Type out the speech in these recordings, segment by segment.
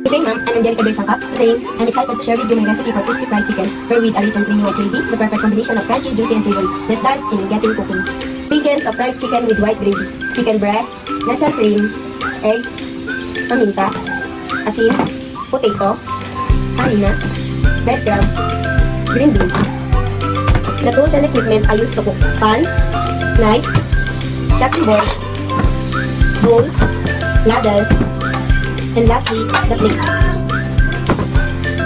Good day, ma'am. I'm Angelica Bersangkap. Today, I'm excited to share with you my recipe for crispy fried chicken, wherewith a rich and creamy white gravy, the perfect combination of crunchy, juicy, and savory. Let's start in getting cooking. Ingredients of fried chicken with white gravy: chicken breast, nasa cream, egg, paminta, asin, potato, harina, breadcrumbs, green beans. The tools and equipment I used to cook: pan, knife, chopping board, bowl, ladle, and lastly, the plate.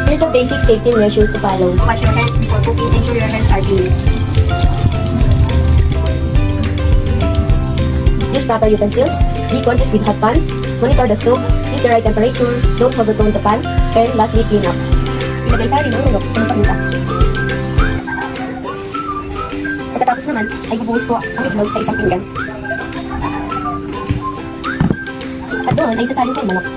Here are the basic safety measures to follow. Wash your hands before cooking. Ensure your hands are clean. Use proper utensils. Be conscious with hot pans. Monitor the stove. Use the right temperature. Don't overturn the pan. And lastly, clean up. Ilagay sa harina ng manok ng paminta. Pagkatapos naman, ay bubuhos ko ang itlog sa isang pinggan. At doon ay sasalin ko ang manok.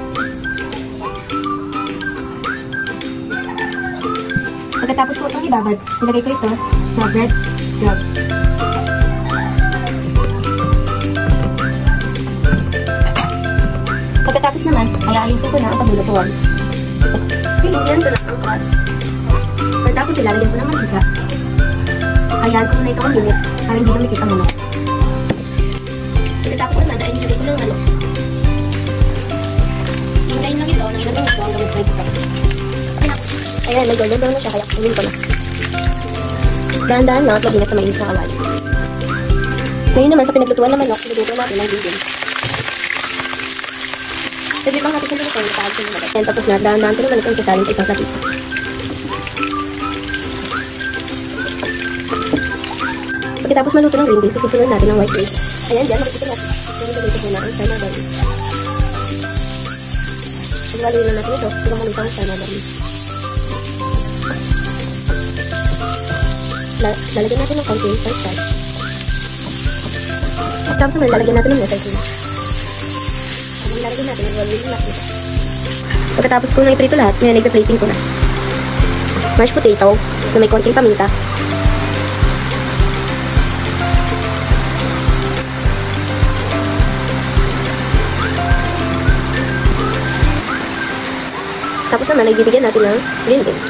Pagkatapos ko itong ibabad, ilagay ko ito sa bread crumb. Pagkatapos naman, ay ayusin ko na ang paglulutuan. Sisimplihan ko na ang pan. Pagkatapos ilalagyan ko ng mantika. Hayaan ko na ito ang minute para hindi dumikit ang manok. Pagkatapos naman, ay nilagay ko ng manok. Hintayin lang ito ng ilang minuto hanggang mag-fry ito. Ayan, nag-golden brown na siya, kaya kunin ko na. Dahan-dahan lang at mag-ingat sa mainit na kawali. Ngayon naman, sa pinaglutuan ng manok, niluto natin ng vegan. Saglit lang natin sa luto, natahan ko naman. Ayan, tapos na, dahan-dahan ko naman itong sasalin sa isang sapito. Pagkatapos maluto ng green beans, susunod natin ang white rice. Ayan, dyan, makikita natin. Susunod dito muna ang china berry. Pagwaloy lang natin ito, pero malutang ang china berry. Lalagyan natin ng konti sa start. Tapos naman, lalagyan natin ng metal cream. Lalagyan natin ng rolling lahat nito. Pagkatapos ko na iprito lahat, nag-plating ko na. Mashed potato na may konting paminta. Tapos naman, nagbibigyan natin ng green beans.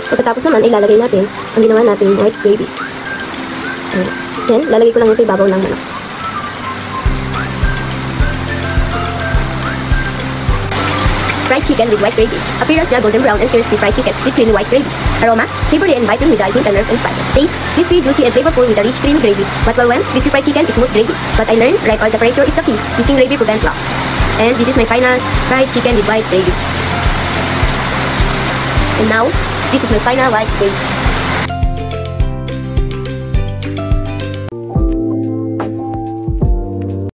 Pagkatapos naman, ilalagay natin ang ginawa natin white gravy. Then, lalagay ko lang yung sa ibabaw ng manok. Fried chicken with white gravy. Appearance niya golden brown and crispy fried chicken with creamy white gravy. Aroma, savory and vibrant with hint and nerve and spice. Taste, crispy, juicy and flavorful with a rich creamy gravy. But well, crispy fried chicken is smooth gravy. But I learned right oil temperature is the key. Cooking gravy prevents loss. And this is my final fried chicken with white gravy. And now, this is my final white gravy.